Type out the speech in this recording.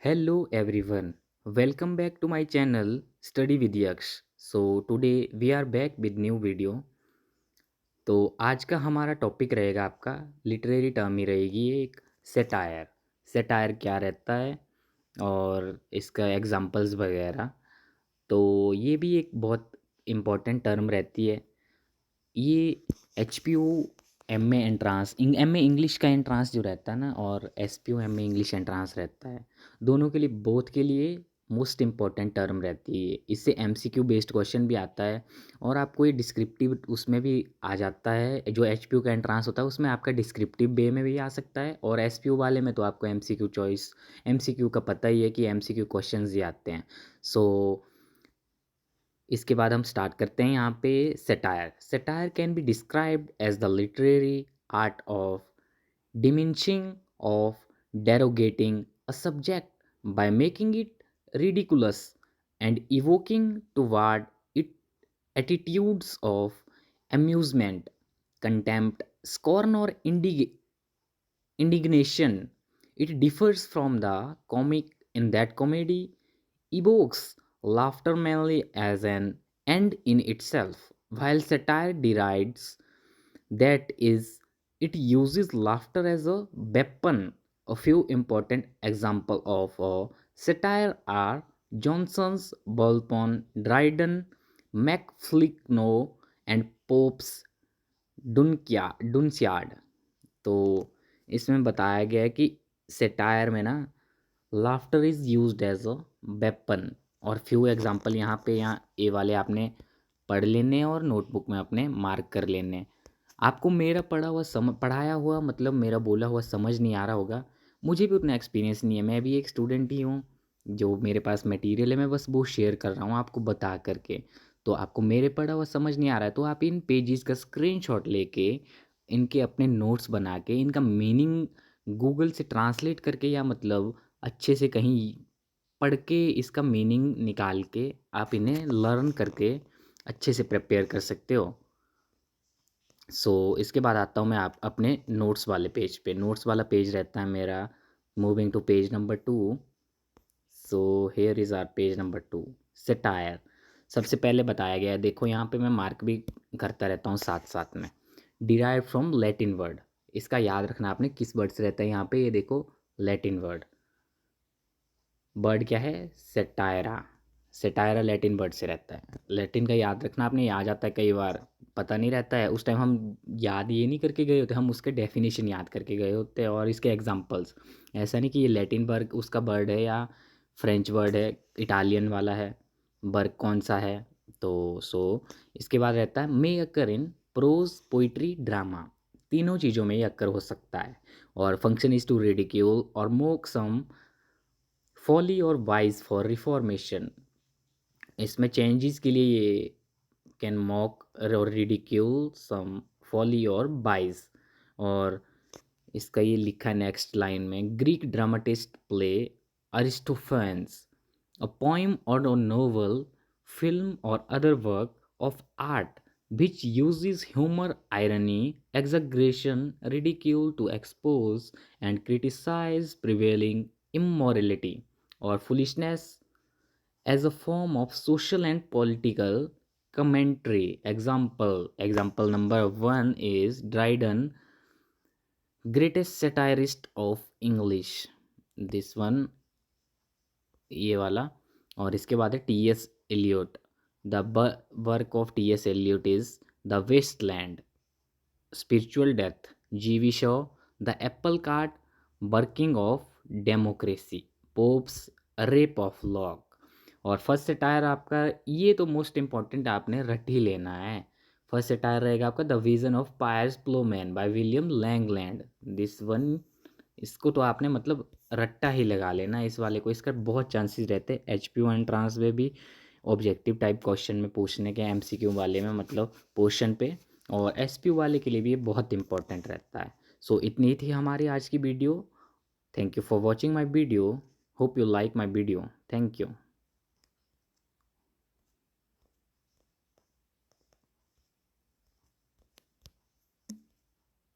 Hello everyone, welcome back to my channel Study with Yaksh. So today we are back with new video. तो आज का हमारा topic रहेगा आपका literary term ही रहेगी ये एक सेटायर। सेटायर क्या रहता है और इसका एग्जांपल्स वगैरह। तो ये भी एक बहुत इम्पोर्टेंट टर्म रहती है। ये H P U M A entrance M A English का एंट्रांस जो रहता है ना, और S P U M A English entrance रहता है, दोनों के लिए बोथ के लिए मोस्ट इम्पॉर्टेंट टर्म रहती है। इससे M C Q based question भी आता है और आपको ये डिस्क्रिप्टिव उसमें भी आ जाता है। जो एच पी यू का एंट्रांस होता है उसमें आपका डिस्क्रिप्टिव वे में भी आ सकता है, और एस पी यू वाले में तो आपको M C Q choice, M C Q का पता ही है कि एम सी क्यू क्वेश्चन ही आते हैं। सो इसके बाद हम स्टार्ट करते हैं यहाँ पे। Satire satire can be described as the literary art of diminishing of derogating a subject by making it ridiculous and evoking toward it attitudes of amusement, contempt, scorn, or indignation. It differs from the comic in that comedy evokes laughter mainly as an end in itself, while satire derides that is, it uses laughter as a weapon. A few important examples of satire are Johnson's Bolton, Dryden, McFlickno, and Pope's Dunciad। तो इसमें बताया गया है कि satire में ना laughter is used as a weapon. और few example यहाँ ए वाले आपने पढ़ लेने हैं और नोटबुक में अपने मार्क कर लेने हैं। आपको मेरा पढ़ाया हुआ मतलब मेरा बोला हुआ समझ नहीं आ रहा होगा, मुझे भी उतना एक्सपीरियंस नहीं है, मैं भी एक स्टूडेंट ही हूँ। जो मेरे पास मटेरियल है मैं बस वो शेयर कर रहा हूँ आपको बता करके। तो आपको मेरे पढ़ा हुआ समझ नहीं आ रहा है तो आप इन पेजेस का स्क्रीनशॉट लेके इनके अपने नोट्स बना के इनका मीनिंग गूगल से ट्रांसलेट करके, या मतलब अच्छे से कहीं पढ़ के इसका मीनिंग निकाल के आप इन्हें लर्न करके अच्छे से प्रिपेयर कर सकते हो। इसके बाद आता हूँ मैं आप अपने नोट्स वाले पेज पे। नोट्स वाला पेज रहता है मेरा moving to page number 2। So here is our page number 2, satire. सबसे पहले बताया गया है, देखो यहाँ पे मैं मार्क भी करता रहता हूँ साथ साथ में। डिराइव फ्रॉम लैटिन वर्ड, इसका याद रखना आपने किस वर्ड से रहता है। यहाँ पे ये देखो लैटिन वर्ड, वर्ड क्या है सेटायरा। सेटायरा लैटिन वर्ड से रहता है। लैटिन का याद रखना आपने, आ जाता है कई बार, पता नहीं रहता है उस टाइम। हम याद ये नहीं करके गए होते, हम उसके डेफिनेशन याद करके गए होते हैं और इसके एग्जांपल्स। ऐसा नहीं कि ये लैटिन वर्ड उसका वर्ड है या फ्रेंच वर्ड है, इटालियन वाला है, वर्ग कौन सा है। तो इसके बाद रहता है may occur in prose poetry drama, तीनों चीज़ों में ये अक्कर हो सकता है। और फंक्शन इज टू रिडिक्यूल और मोक सम फॉली और वाइज फॉर रिफॉर्मेशन। इसमें चेंजेस के लिए ये कैन मॉक और रिडिक्यूल सम फॉली और वाइज। और इसका ये लिखा है नेक्स्ट लाइन में, Greek dramatist play Aristophanes a poem or a novel, film, or other work of art which uses humor, irony, exaggeration, ridicule to expose and criticize prevailing immorality or foolishness as a form of social and political commentary. Example number 1 is Dryden, greatest satirist of English. This one, ये वाला। और इसके बाद है T S Eliot, the work of T S Eliot is the waste land, spiritual death G B Shaw, the apple cart, working of democracy, Pope's rape of lock. और first satire आपका ये तो मोस्ट इम्पॉर्टेंट आपने रट ही लेना है। First satire रहेगा आपका the vision of pierce Plowman by William Langland. This one, इसको तो आपने मतलब रट्टा ही लगा लेना इस वाले को। इसका बहुत चांसेस रहते हैं एच पी यू एंट्रांस में भी ऑब्जेक्टिव टाइप क्वेश्चन में पूछने के, एम सी क्यू वाले में मतलब पोर्शन पे, और एस पी यू वाले के लिए भी ये बहुत इंपॉर्टेंट रहता है। इतनी ही थी हमारी आज की video. Thank you for watching my video, hope you like my video, thank you.